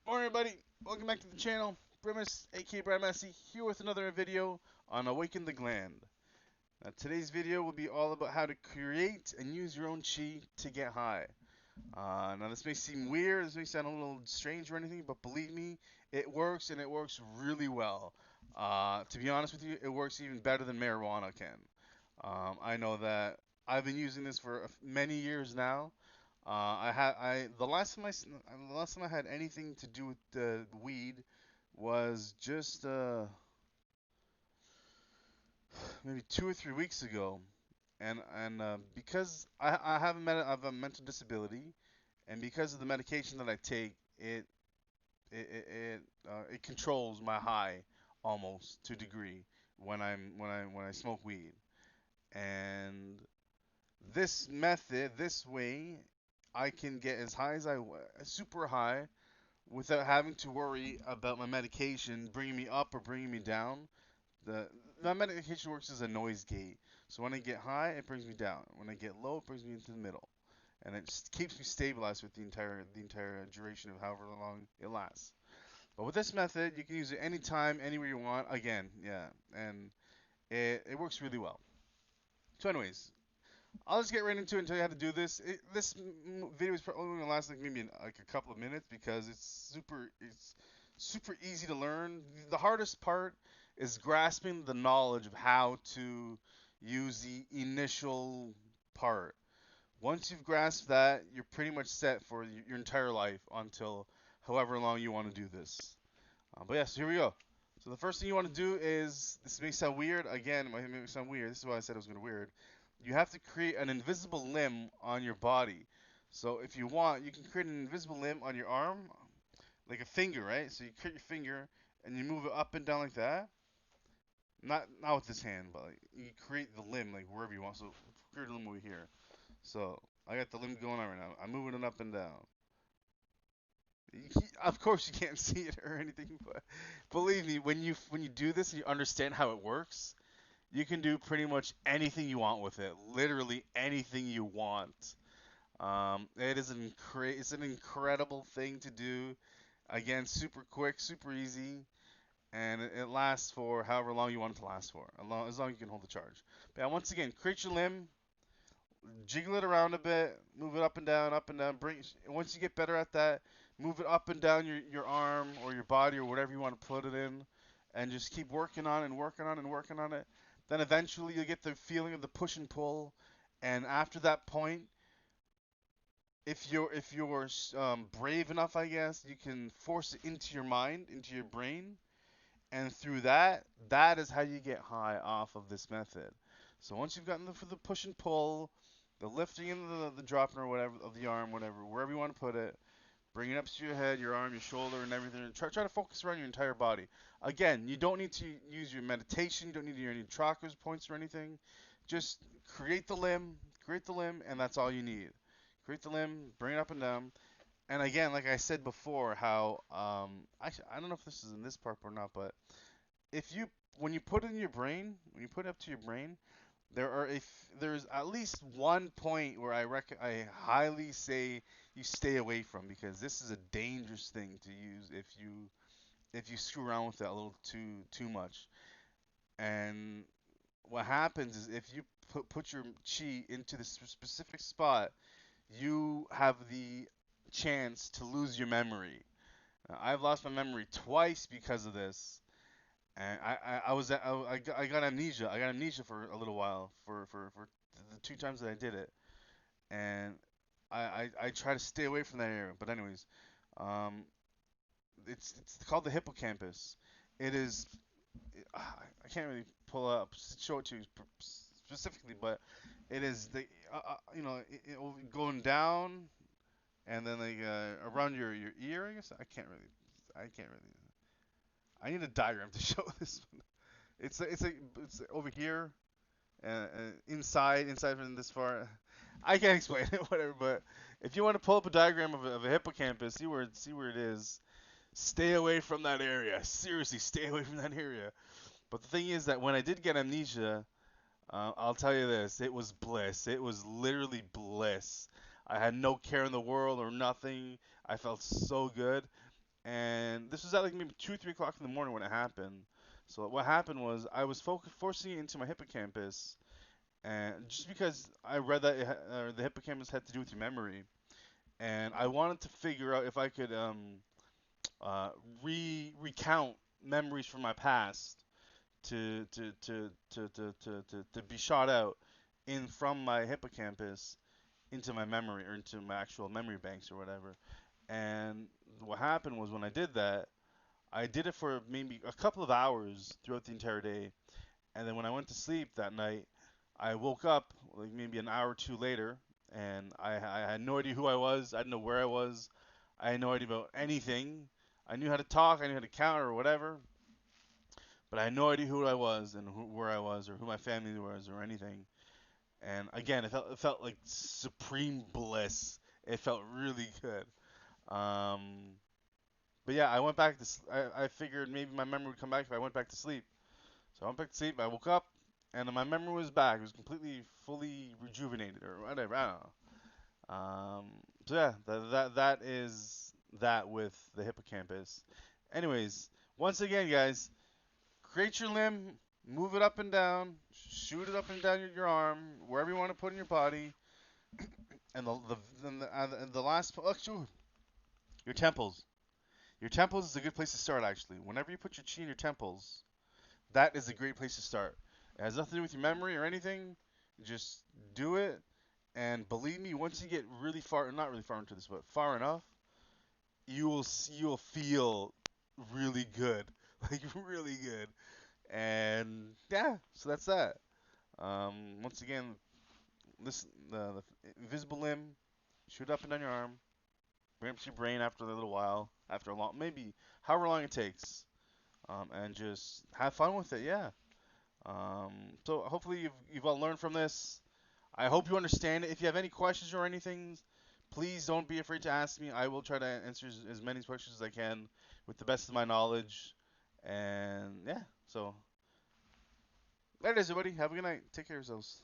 Morning, everybody. Welcome back to the channel. Brimus, aka Brad Massey, here with another video on Awaken the Gland. Now, today's video will be all about how to create and use your own chi to get high. Now, this may seem weird, this may sound a little strange or anything, but believe me, it works and it works really well. To be honest with you, it works even better than marijuana can. I know that I've been using this for many years now. The last time I had anything to do with the weed was just maybe 2 or 3 weeks ago, and because I have a mental disability, and because of the medication that I take, it controls my high almost to a degree when I smoke weed. And this method, this way, I can get as high as super high, without having to worry about my medication bringing me up or bringing me down. The My medication works as a noise gate. So when I get high, it brings me down. When I get low, it brings me into the middle, and it just keeps me stabilized with the entire duration of however long it lasts. But with this method, you can use it anytime, anywhere you want. Again, yeah, and it works really well. So, anyways, I'll just get right into it and tell you how to do this. This video is probably only gonna last like maybe like a couple of minutes because it's super easy to learn. The hardest part is grasping the knowledge of how to use the initial part. Once you've grasped that, you're pretty much set for your entire life until however long you want to do this. But yeah, so here we go. So the first thing you want to do is, this may sound weird. Again, it may sound weird. This is why I said it was going to be weird. You have to create an invisible limb on your body. So if you want, you can create an invisible limb on your arm, like a finger, right? So you create your finger and you move it up and down like that. Not with this hand, but like you create the limb like wherever you want. So create a limb over here. So I got the limb going on right now. I'm moving it up and down. Of course you can't see it or anything, but believe me, when you do this and you understand how it works, you can do pretty much anything you want with it. Literally anything you want. It's an incredible thing to do. Again, super quick, super easy, and it lasts for however long you want it to last for, as long as you can hold the charge. But yeah, once again, create your limb, jiggle it around a bit, move it up and down, up and down. Once you get better at that, move it up and down your arm or your body or whatever you want to put it in, and just keep working on it and working on it and working on it. Then eventually you'll get the feeling of the push and pull, and after that point, if you're brave enough, I guess you can force it into your mind, into your brain, and through that, that is how you get high off of this method. So once you've gotten for the push and pull, the lifting and the dropping or whatever of the arm, whatever, wherever you want to put it, bring it up to your head, your arm, your shoulder, and everything. And try to focus around your entire body. Again, you don't need to use your meditation. You don't need to use any chakras, points, or anything. Just create the limb, and that's all you need. Create the limb, bring it up and down. And again, like I said before, how actually I don't know if this is in this part or not, but if you when you put it in your brain, when you put it up to your brain, there's at least one point where I highly say you stay away from, because this is a dangerous thing to use if you screw around with it a little too much. And what happens is, if you put your chi into this specific spot, you have the chance to lose your memory. I've lost my memory twice because of this. And I got amnesia. I got amnesia for a little while for the two times that I did it, and I try to stay away from that area. But anyways, um, it's called the hippocampus. It is I can't really pull up show it to you specifically, but it is going down, and then like around your ear. I guess I can't really. I need a diagram to show this one. It's over here, inside from this far. I can't explain it, whatever. But if you want to pull up a diagram of a hippocampus, see where it is. Stay away from that area. Seriously, stay away from that area. But the thing is that when I did get amnesia, I'll tell you this: it was bliss. It was literally bliss. I had no care in the world or nothing. I felt so good. and this was at like maybe 2, 3 o'clock in the morning when it happened. So what happened was I was forcing it into my hippocampus, and just because I read that the hippocampus had to do with your memory, and I wanted to figure out if I could uh, recount memories from my past to be shot out in from my hippocampus into my memory or into my actual memory banks or whatever. And what happened was when I did that, I did it for maybe a couple of hours throughout the entire day, and then when I went to sleep that night, I woke up like maybe an hour or two later, and I had no idea who I was. I didn't know where I was. I had no idea about anything. I knew how to talk. I knew how to count or whatever, but I had no idea who I was and where I was or who my family was or anything. And again, it felt like supreme bliss. It felt really good. Um, but yeah, I went back to. I figured maybe my memory would come back if I went back to sleep. So I went back to sleep. I woke up, and my memory was back. It was completely, fully rejuvenated, or whatever. I don't know. So yeah, that is that with the hippocampus. Anyways, once again, guys, create your limb, move it up and down, shoot it up and down your arm, wherever you want to put in your body, and the last actually, your temples. Your temples is a good place to start actually. Whenever you put your chi in your temples, that is a great place to start. It has nothing to do with your memory or anything. Just do it, and believe me, once you get really far, not really far into this, but far enough, you will feel really good, like really good. And yeah, so that's that. Once again, this the invisible limb, shoot up and down your arm, bring up to your brain after a little while, after a long, maybe however long it takes, and just have fun with it. Yeah. Um, so hopefully you've all learned from this. I hope you understand it. If you have any questions or anything, please don't be afraid to ask me. I will try to answer as many questions as I can with the best of my knowledge. And yeah, so later, everybody. Have a good night. Take care of yourselves.